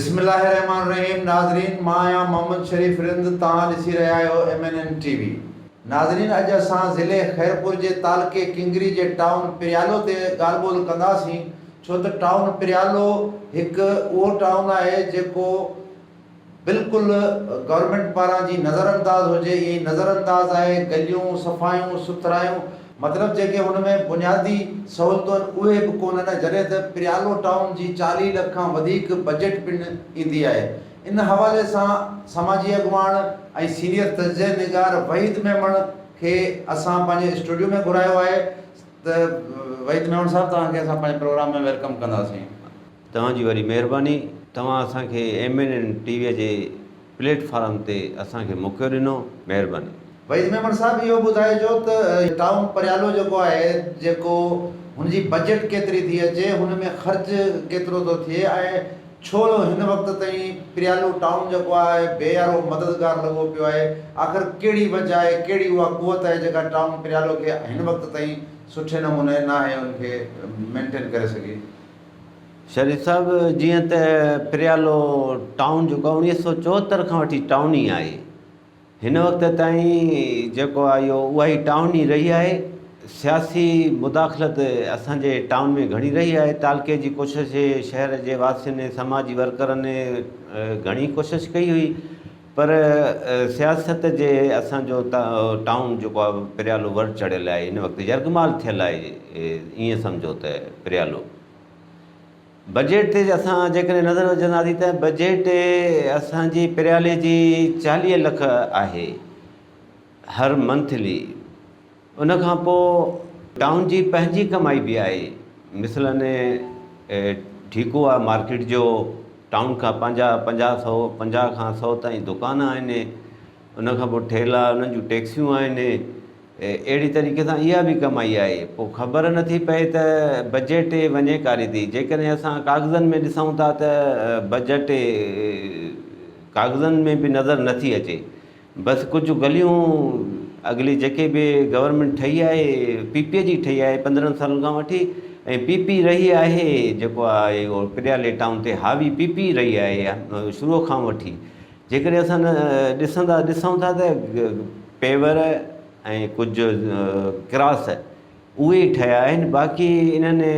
बिस्मिल्लाहिर्रहमानिर्रहीम। नाज़रीन, मां मोहम्मद शरीफ रिंद तव्हां ॾिसी रहिया आहियो MNN TV। नाज़रीन, अॼु असां ज़िले खैरपुर जे तालुके किंगरी जे टाउन पिरियालो ते ॻाल्हि ॿोल कंदासीं, छो त टाउन पिरियालो हिकु उहो टाउन आहे जेको बिल्कुलु गवर्नमेंट पारां जी नज़रअंदाज़ हुजे, इहे नज़रअंदाज़ आहे। गलियूं सफ़ायूं सुथरायूं मतिलबु जेके हुन में बुनियादी सहूलियतूं आहिनि उहे बि कोन्हनि, जॾहिं त पिरियालो टाउन जी 40 लख खां वधीक बजट पिण ईंदी आहे। इन हवाले सां समाजी अॻुवाण ऐं सीनियर तजज़िया निगार वहीद मेमण खे असां पंहिंजे स्टूडियो में घुरायो आहे। त वहीद मेमण साहब, तव्हांखे असां पंहिंजे प्रोग्राम में वेलकम कंदासीं। तव्हांजी वरी महिरबानी। तव्हां असांखे MNN TV जे प्लेटफॉर्म ते असांखे मौक़ो ॾिनो, महिरबानी। वहीद मेमण साहब, इहो ॿुधाइजो त टाउन पिरियालो जेको आहे, जेको हुनजी बजट केतिरी थी अचे, हुन में ख़र्च केतिरो थो थिए, ऐं छो हिन वक़्त ताईं पिरियालो टाउन जेको आहे बेयारो मददगार लॻो पियो आहे। आख़िर कहिड़ी वजह आहे, कहिड़ी उहा कुवत आहे जेका टाउन पिरियालो खे हिन वक़्त ताईं सुठे नमूने न आहे उनखे मेंटेन करे सघे? शरीफ़ साहिबु, जीअं त पिरियालो टाउन जेको 1974 खां वठी टाउन ई आहे। हिन वक़्त ताईं जेको आहे इहो उहा ई टाउन ई रही आहे। सियासी मुदाख़लत असांजे टाउन में घणी रही आहे। तालुके जी कोशिशि, शहर जे वासियुनि, समाजी वर्करनि घणी कोशिशि कई हुई, पर सियासत जे असांजो टाउन जेको आहे पिरियालो वर चढ़ियल आहे। हिन वक़्तु यरगमाल थियल आहे, ईअं सम्झो त पिरियालो। बजट ते असां जेकॾहिं नज़र विझंदासीं त बजट असांजी पिरियाले जी 40 लख आहे हर मंथली। उन खां पोइ टाउन जी पंहिंजी कमाई बि आहे। मिसलन ठीकु आहे मार्केट जो, टाउन खां 50 खां 100 ताईं दुकान आहिनि। उन खां पोइ ठेला, उन्हनि जूं टैक्सियूं आहिनि। अहिड़ी तरीक़े सां इहा बि कमाई आहे। पोइ ख़बर नथी पए त बजट वञे कारे थी। जेकॾहिं असां कागज़नि में ॾिसूं था त बजट कागज़नि में बि नज़र नथी अचे। बसि कुझु गलियूं अॻिली जेके बि गवर्नमेंट ठही आहे, PP जी ठही आहे 15 सालनि खां वठी, ऐं PP रही आहे जेको आहे उहो पिरियाले टाउन ते हावी PP रही आहे शुरूअ खां वठी। जेकॾहिं असां ॾिसूं था त पेवर ऐं कुझु क्रॉस उहे ई ठहिया आहिनि। बाक़ी इन्हनि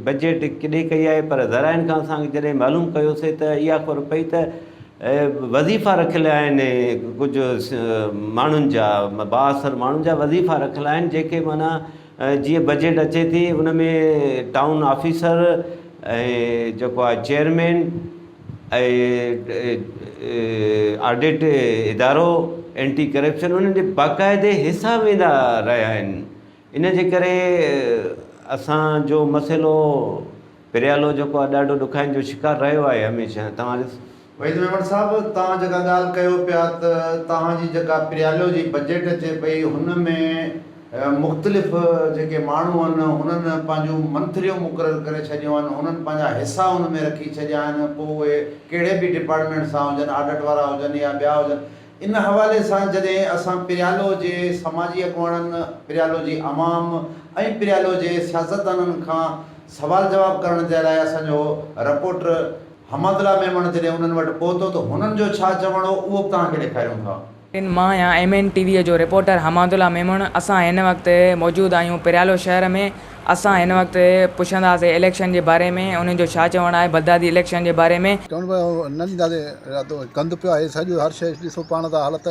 बजट केॾे कई आहे, पर ज़राइनि खां असांखे जॾहिं मालूम कयोसीं त इहा ख़बर पई त वज़ीफ़ा रखियल आहिनि कुझु माण्हुनि जा, बाअसर माण्हुनि जा वज़ीफ़ा रखियल आहिनि, जेके माना जीअं बजट अचे थी उन में टाउन ऑफिसर ऐं जेको आहे चेयरमैन ऐं ऑडिट इदारो, एंटी करप्शन, उन्हनि जे बाक़ाइदे हिसा वेंदा रहिया आहिनि। इन जे करे असांजो मसइलो पिरियालो जेको आहे ॾाढो ॾुखाइनि जो शिकार रहियो आहे हमेशह। तव्हां ॾिस वहीद मेमण साहब, तव्हां जेका ॻाल्हि कयो पिया त तव्हांजी जेका पिरियालो जी बजट अचे पई, हुन में मुख़्तलिफ़ जेके माण्हू आहिनि हुननि पंहिंजूं मंथरियूं मुक़ररु करे छॾियूं आहिनि, हुननि पंहिंजा हिसा हुन में रखी छॾिया आहिनि। पोइ उहे कहिड़े बि डिपार्टमेंट सां हुजनि, ऑडिट वारा हुजनि या ॿिया हुजनि, इन हवाले सां जॾहिं असां पिरियालो जे समाजी अॻुवाणनि, पिरियालो जी अवाम ऐं पिरियालो जे सियासतदाननि खां सवाल जवाब करण जे लाइ असांजो रिपोर्टर हमादुल्ला मेमण जॾहिं उन्हनि वटि पहुतो त हुननि जो छा चवणो उहो बि तव्हांखे ॾेखारियूं था। मां MNN TV जो रिपोर्टर हमादुल्ला मेमण। असां हिन वक़्तु मौजूदु आहियूं पिरियालो शहर में। असां हिन वक़्तु पुछंदासीं इलेक्शन जे बारे में, उन्हनि जो छा चवणु आहे बगदादी इलेक्शन जे बारे में। न ॾींदासीं, गंद पियो आहे सॼो, हर शइ ॾिसो पाण त हालत,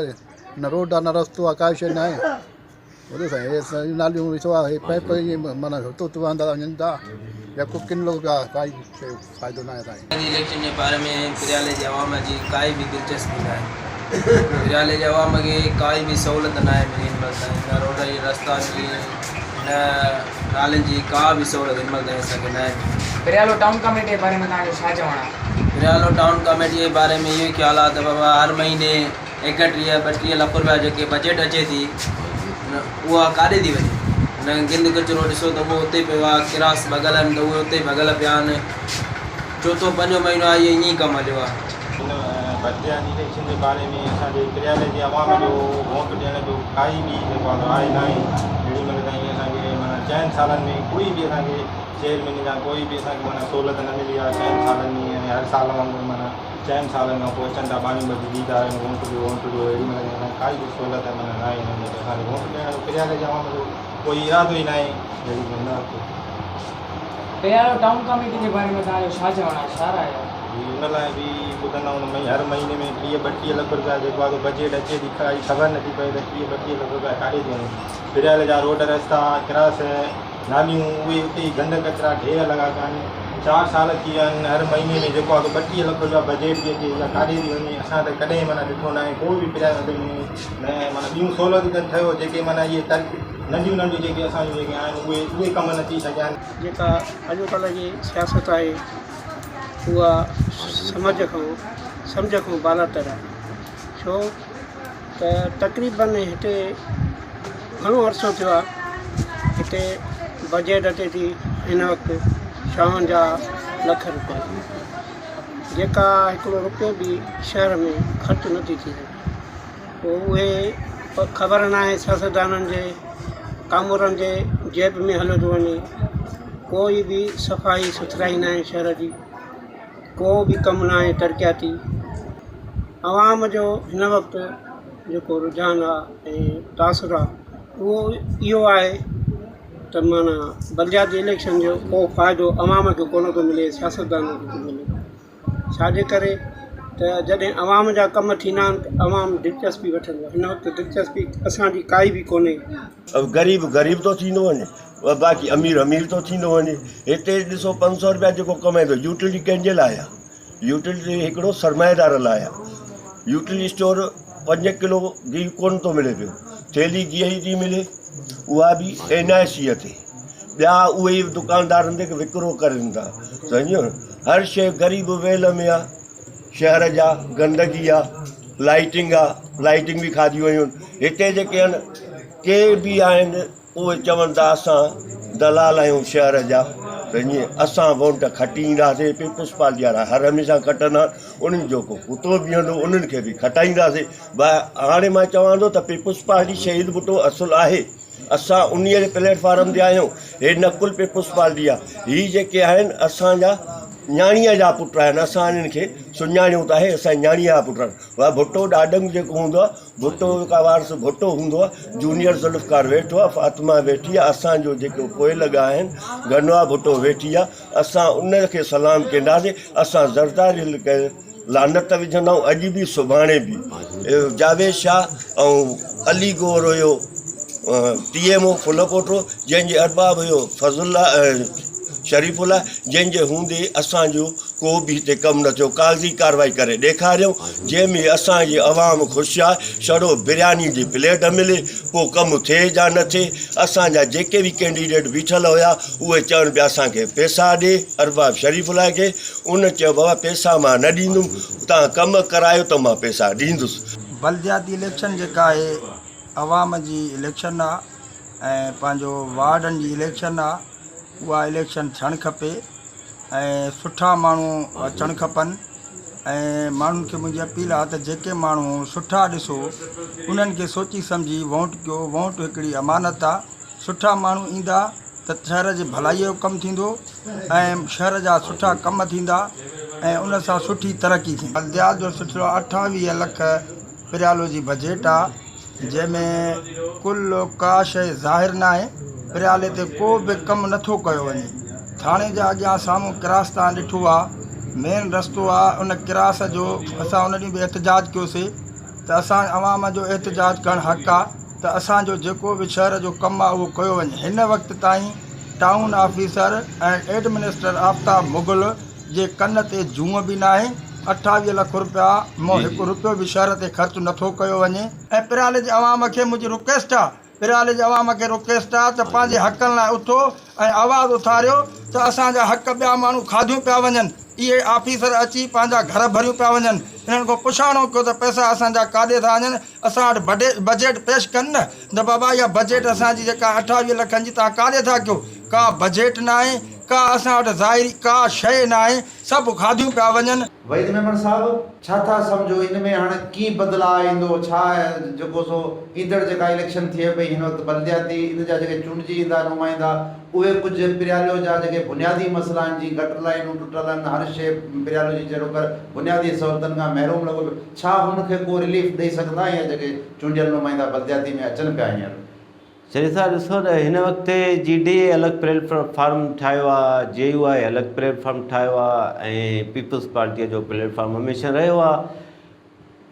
न रोड आहे, न रस्तो आहे, का शइ न आहे। ॿुधो साईं, नालियूं ॾिसो आहे, पाइप माना हुतो वहंदा वञनि था, या को किन लोग का काई फ़ाइदो न आहे। साईं, इलेक्शन जे बारे में पिरियाले जी अवाम जी काई बि दिलचस्पी न आहे। पिरियाले जे अवाम खे काई बि सहूलियत न आहे मिली हिन महिल ताईं। न रोड जी, रस्ता जी, न नालनि जी का बि सहूलियत हिन महिल ताईं असांखे न आहे। पिरियालो टाउन कमेटी जे बारे में तव्हांजो छा चवणु आहे? पिरियालो टाउन कमेटी जे बारे में इहो ख़्यालु आहे त बाबा हर महीने 31-32 लख रुपया जेके बजट अचे थी उहा काॾे थी वञे। न गिंद कचिरो ॾिसो त उहो उते पियो आहे, किरास भॻल आहिनि त उहे उते भॻल पिया आहिनि। चोथों 5 महीनो आहे, इहो ईअं ई कमु हलियो आहे। बगदादी इलेक्शन के बारे में असांजे पिरियाले जे अवाम जो वोट ॾियण जो काई बि जेको आहे न आहे। अहिड़ी महिल ताईं असांखे माना 4 सालनि में कोई बि असांखे शहर में या कोई बि असांखे माना सहूलियत न मिली आहे। 4 सालनि में में हर साल वांगुरु माना 4 सालनि खां पोइ अचनि था पाणी ॿधी ॾींदा आहिनि वोट ॾियो अहिड़ी महिल काई बि सहूलियत माना न आहे हिन में असांखे वोट ॾियण जो प्रियाले जे आवाम जो कोई इरादो ई न आहे अहिड़ी न पेरियालो टाउन कमेटी जे बारे में तव्हांजो छा चवणु आहे, छा राय आहे? हुन लाइ बि ॿुधंदा आहियूं हर महीने में 30-32 लख रुपया जेको आहे बजट अचे थी काई ख़बर नथी पए त 30-32 लख रुपया काॾे थी वञे। फिरियल जा रोड रस्ता क्रास नालियूं उहे उते ई गंद कचिरा ढेर लॻा पिया आहिनि। 4 साल थी विया आहिनि, हर महीने में जेको आहे 32 लख रुपया बजट थी अचे या काॾे थी वञे। असां त कॾहिं माना ॾिठो न आहे कोई बि फिरियल न माना ॿियूं सहूलियतूं त ठहियो जेके माना इहे नंढियूं जेके असांजूं जेके आहिनि उहे कम न थी सघिया आहिनि। जेका अॼुकल्ह जी सियासत आहे उहा सम्झ खां बालातर आहे। छो त तक़रीबन हिते घणो अर्सो थियो आहे हिते बजट अचे थी हिन वक़्तु 56 लख रुपया, जेका हिकिड़ो रुपयो बि शहर में ख़र्चु नथी थी सघे। पोइ उहे ख़बर न आहे सियासतदाननि जे कामोरनि जे जेब में हलियो थो वञे। कोई बि सफ़ाई सुथराई न आहे शहर जी, को बि कमु न आहे तरक़ियाती। आवाम जो हिन वक़्तु जेको रुझान आहे ऐं तासुरु आहे उहो इहो आहे त माना बलदियाती इलेक्शन जो को फ़ाइदो आवाम खे कोन थो मिले, सियासतदाननि खे थो मिले। छाजे करे त जॾहिं आवाम जा कम थींदा आहिनि त आवाम दिलचस्पी वठंदो आहे। हिन वक़्तु दिलचस्पी असांजी काई बि कोन्हे। अब गरीब थो थींदो वञे, बाक़ी अमीर थो थींदो वञे। हिते ॾिसो 500 रुपया जेको कमाए थो यूटिलिटी कंहिंजे लाइ आहे? यूटिलिटी हिकिड़ो सरमाएदार लाइ आहे। यूटिलिटी स्टोर 5 किलो गिहु कोन थो मिले पियो, थैली गिह ई थी मिले, उहा बि NIC ते। ॿिया उहे ई दुकानदारनि ते विकिरो करनि था। सम्झो, हर शइ ग़रीब वेल में आहे। शहर जा गंदगी आहे, लाइटिंग बि खाधी वयूं आहिनि। हिते जेके आहिनि के बि आहिनि उहे चवनि था असां दलाल आहियूं शहर जा, त ईअं असां वोट खटी ईंदासीं। पीपुल्स पार्टी वारा हर हमेशह खटंदा, उन्हनि जो को कुतो बीहंदो उन्हनि खे बि खटाईंदासीं। हाणे मां चवां थो त पीपुल्स पार्टी शहीद भुट्टो असुलु आहे, असां उन्हीअ जे प्लेटफॉर्म ते आहियूं। हे नकुल पीपुल्स पार्टी आहे। हीअ जेके आहिनि असांजा न्याणीअ जा पुट आहिनि, असां हिननि खे सुञाणियूं था। हे असांजी न्याणीअ जा पुट आहिनि। उहा भुट्टो ॾाढंग जेको हूंदो आहे, भुट्टो का वारस भुट्टो हूंदो आहे। जूनियर ज़ुल्फ़कार वेठो आहे, फातिमा वेठी आहे, असांजो जेको पोइ लॻा आहिनि गनवा भुट्टो वेठी आहे। असां उनखे सलाम कंदासीं। असां ज़रदारी खे लानत विझंदा आहियूं, अॼु बि सुभाणे बि। जावेद शाह ऐं अली गौर हुयो TMO फुल पोटो, जंहिंजे अरबाब हुयो फज़ुल्ला शरीफ़ुल्ला, जंहिंजे हूंदे असांजो को बि हिते कमु न थियो। कागज़ी कार्रवाई करे ॾेखारियऊं जंहिंमें असांजी आवाम ख़ुशि आहे। छड़ो बिरयानी जी प्लेट मिले, पोइ कमु थिए या न थिए। असांजा जेके बि कैंडिडेट बीठल हुया उहे चवनि पिया असांखे पैसा ॾे, अरबाब शरीफ़ुल्ला खे। उन चयो बाबा पैसा मां न ॾींदुमि, तव्हां कमु करायो त मां पैसा ॾींदुसि। बलदियाती इलेक्शन जेका आहे आवाम जी इलेक्शन आहे ऐं पंहिंजो वार्डनि जी इलेक्शन आहे। उहा इलेक्शन थियणु खपे ऐं सुठा माण्हू अचणु खपनि। ऐं माण्हुनि खे मुंहिंजी अपील आहे त जेके माण्हू सुठा ॾिसो उन्हनि खे सोची सम्झी वोट कयो। वोट हिकिड़ी अमानत आहे। सुठा माण्हू ईंदा त शहर जे भलाईअ जो कमु थींदो ऐं शहर जा सुठा कम थींदा ऐं उन सां सुठी तरक़ी थींदी। बलदियात जो सुठो 28 लख पिरियालो जी बजट आहे, जंहिंमें कुल का शइ ज़ाहिर न आहे। पिरियाले ते को बि कमु नथो कयो वञे। थाणे जा अॻियां साम्हूं क्रास तव्हां ॾिठो आहे, मेन रस्तो आहे। उन क्रास जो असां उन ॾींहुं बि एहतजाज कयोसीं त असां अवाम जो एहतजाज करणु हक़ आहे त असांजो जेको बि शहर जो कमु आहे उहो कयो वञे। हिन वक़्तु ताईं टाउन ऑफिसर ऐं एडमिनिस्टर आफ्ताब मुग़ल जे कन ते जूअ बि न आहे। 28 लख रुपया मां हिकु रुपयो बि शहर ते ख़र्चु नथो कयो वञे। ऐं पिरियाले जे अवाम खे मुंहिंजी रिक्वेस्ट आहे, पिरियाले जे अवाम खे रिक्वेस्ट आहे त पंहिंजे हक़नि लाइ उथो ऐं आवाज़ु उथारियो त असांजा हक़ ॿिया माण्हू खाधियूं पिया वञनि। इहे ऑफिसर अची पंहिंजा घर भरियूं पिया वञनि। इन्हनि खां पुछाणो कयो त पैसा असांजा काॾे था वञनि। असां वटि बजट पेश कनि न बाबा, इहा बजट असांजी जेका 28 लखनि जी तव्हां काॾे था कयो? का बजट न आहे, का असां वटि ज़ाहिरी का शइ न आहे, सभु खाधियूं पिया वञनि। वहीद मेमन साहब छा था सम्झो इन में हाणे कीअं बदिलाव ईंदो, छा जेको सो ईंदड़ जेका इलेक्शन थिए पई हिन वक़्तु बलदियाती इन जा जेके चूंडजी ईंदा नुमाइंदा उहे कुझु पिरियालो जा जेके बुनियादी मसइला आहिनि, जीअं गटर लाइनूं टुटल आहिनि, हर शइ पिरियालो जी जहिड़ो कर बुनियादी सहूलियतनि खां महरूम लॻो पियो, छा हुनखे को रिलीफ ॾेई सघंदा या जेके चूंडियल नुमाइंदा बलदियाती में अचनि पिया हींअर? शरीफ़ साहब ॾिसो त हिन वक़्तु GDA अलॻि प्लेटफॉर्म ठाहियो आहे, JUI अलॻि प्लेटफॉर्म ठाहियो आहे ऐं पीपल्स पार्टीअ जो प्लेटफॉर्म हमेशह रहियो आहे।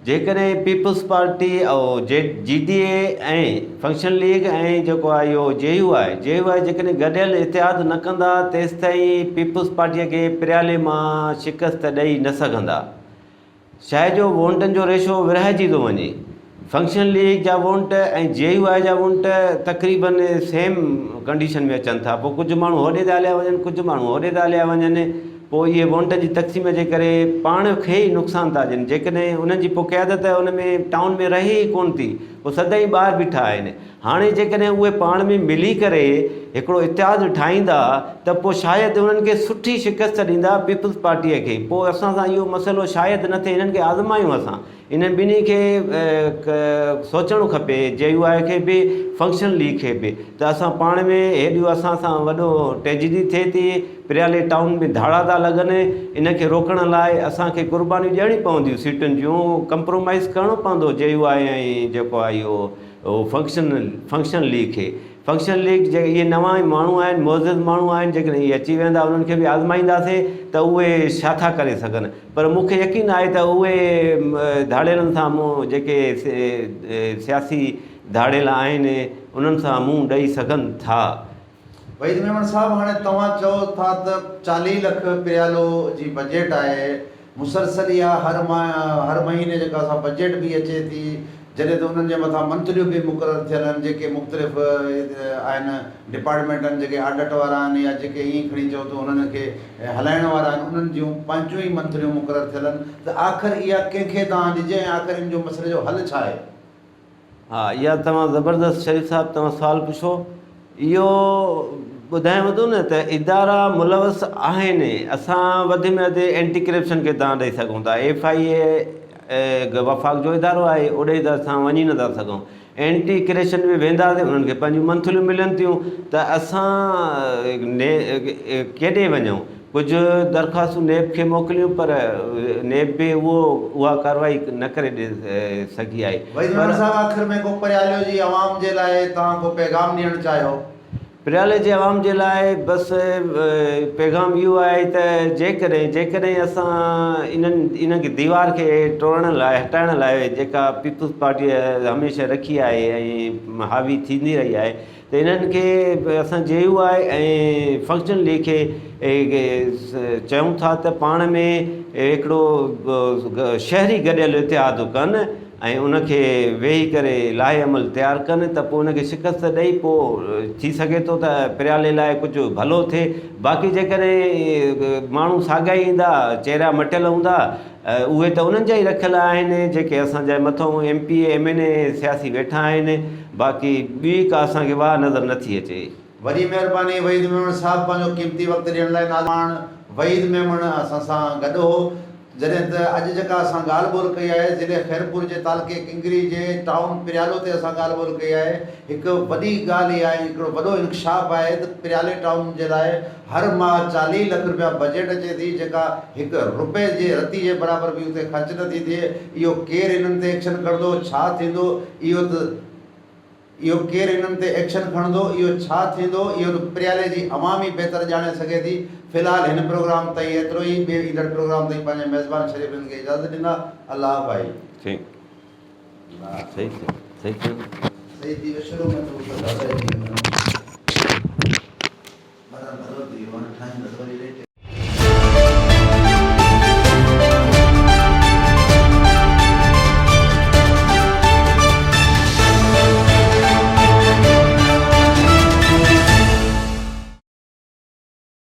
जेकॾहिं पीपल्स पार्टी ऐं GDA ऐं फंक्शन लीग ऐं जेको आहे इहो JUI जेकॾहिं गॾियल इतिहाद न कंदा तेसि ताईं पीपल्स पार्टीअ खे पिरियाले मां शिकस्त ॾेई न सघंदा। शइ जो वोटनि जो रेशो विरहाइजी थो वञे। फंक्शन लीग जा वोट ऐं JUI जा वोट तक़रीबन सेम कंडीशन में अचनि था। पोइ कुझु माण्हू होॾे था हलिया वञनि, कुझु माण्हू होॾे था हलिया वञनि, पोइ इहे वोट जी तक़सीम जे करे पाण खे ई नुक़सानु था ॾियनि। जेकॾहिं उन्हनि जी पोइ क़यादत उन में टाउन में रहे ई कोन थी, पोइ सदाईं ॿाहिरि बीठा आहिनि। हाणे जेकॾहिं उहे पाण में मिली करे हिकिड़ो इतिहादु ठाहींदा त पोइ शायदि उन्हनि खे सुठी शिकस्त ॾींदा पीपल्स पार्टीअ खे। पोइ असां सां इहो मसइलो शायदि न थिए। इन्हनि खे आज़मायूं असां, इन्हनि ॿिन्ही खे सोचणु खपे, JUI खे बि फंक्शन लीग खे बि, त असां पाण में हेॾियूं असां सां वॾो ट्रेजिडी थिए थी, पिरियाले टाउन में धाड़ा था लॻनि, इन खे रोकण लाइ असांखे क़ुर्बानियूं ॾियणी पवंदियूं, सीटुनि जूं कंप्रोमाइज़ करिणो पवंदो JUI ऐं जेको आहे इहो फंक्शन लीग खे। फंक्शन लीग जे इहे नवां माण्हू आहिनि, मोज़िज़ माण्हू आहिनि, जेकॾहिं इहे अची वेंदा उन्हनि खे बि आज़माईंदासीं त उहे छा था करे सघनि। पर मूंखे यकीन आहे त उहे धाड़ेलनि सां मूं जेके सियासी धाड़ेल आहिनि उन्हनि सां मुंहुं ॾेई सघनि था। वहीद मेमन साहब हाणे तव्हां चओ था त 40 लख पिरियालो जी बजट आहे, मुसलसल इहा हर महीने जेका असां बजट बि अचे थी, जॾहिं त उन्हनि जे मथां मंत्रियूं बि मुक़ररु थियल आहिनि, जेके मुख़्तलिफ़ आहिनि डिपार्टमेंट आहिनि, जेके आडट वारा आहिनि या जेके ईअं खणी चओ त उन्हनि खे हलाइण वारा आहिनि, उन्हनि जूं पंहिंजूं ई मंत्रियूं मुक़ररु थियल आहिनि। त आख़िर इहा कंहिंखे तव्हां ॾिजे ऐं आख़िर इन जो मसइले जो हल छा आहे? हा, इहा तव्हां ज़बरदस्त शरीफ़ साहिबु तव्हां सुवालु पुछो। इहो ॿुधायांव थो न त इदारा मुलवस आहिनि। असां वधि में वधि एंटी करप्शन खे तव्हां ॾेई सघूं था। FIA वफ़ाक़ जो इदारो आहे, ओॾे त असां वञी नथा सघूं। एंटी करप्शन में वेंदासीं, उन्हनि खे पंहिंजूं मंथलियूं मिलनि थियूं, त असां केॾे वञूं? कुझु दरख़्वास्तूं नेब खे मोकिलियूं, पर नेब बि उहा कार्रवाई न करे सघी आहे। आख़िर में को पिरियाले जी आवाम जे लाइ तव्हां को पैगाम ॾियणु चाहियो? पिरियाले जे आवाम जे लाइ बसि पैगाम इहो आहे त जेकॾहिं असां इन्हनि खे दीवार खे टोड़ण लाइ, हटाइण लाइ जेका पीपल्स पार्टीअ हमेशह रखी आहे ऐं हावी थींदी रही आहे, त इन्हनि खे असां JUI ऐं फंक्शन लीग खे चयूं था त पाण में हिकिड़ो शहरी गॾियल इतिहादु कनि ऐं उनखे वेही करे लाहे अमल तयारु कनि, त पोइ उनखे शिकस्त ॾेई पोइ थी सघे थो त पिरियाले लाइ कुझु भलो थिए। बाक़ी जेकॾहिं माण्हू साॻिया ई ईंदा, चहिरा मटियल हूंदा, उहे त उन्हनि जा ई रखियल आहिनि जेके असांजे मथां MP MNA सियासी वेठा आहिनि। बाक़ी ॿी का असांखे वाह नज़र नथी अचे। वॾी महिरबानी वहीद मेमन साहब, पंहिंजो क़ीमती वक़्तु ॾियण लाइ। नाज़रीन, वहीद मेमन असां सां गॾु हो। जॾहिं त अॼु जेका असां ॻाल्हि ॿोल कई आहे ज़िले खैरपुर जे तालुके किंगरी जे टाउन पिरियालो ते असां ॻाल्हि ॿोल कई आहे, हिकु वॾी ॻाल्हि इहा आहे, हिकिड़ो वॾो इंकशाफ आहे त पिरियाले टाउन जे लाइ हर माह 40 लख रुपया बजट अचे थी, जेका हिकु रुपए जे रती जे बराबरि बि उते ख़र्च नथी थिए। इहो केरु हिननि ते एक्शन खणंदो, छा थींदो, इहो केरु हिननि ते एक्शन खणंदो, इहो छा थींदो, इहो पिरियाले जी अवाम ई बहितर ॼाणे सघे थी। फ़िलहालु हिन प्रोग्राम ताईं एतिरो ई। ॿिए ईंदड़ प्रोग्राम ताईं पंहिंजे मेज़बान शरीफ़नि खे इजाज़त ॾींदा। अलाह भाई। सही थी वियो शुरू में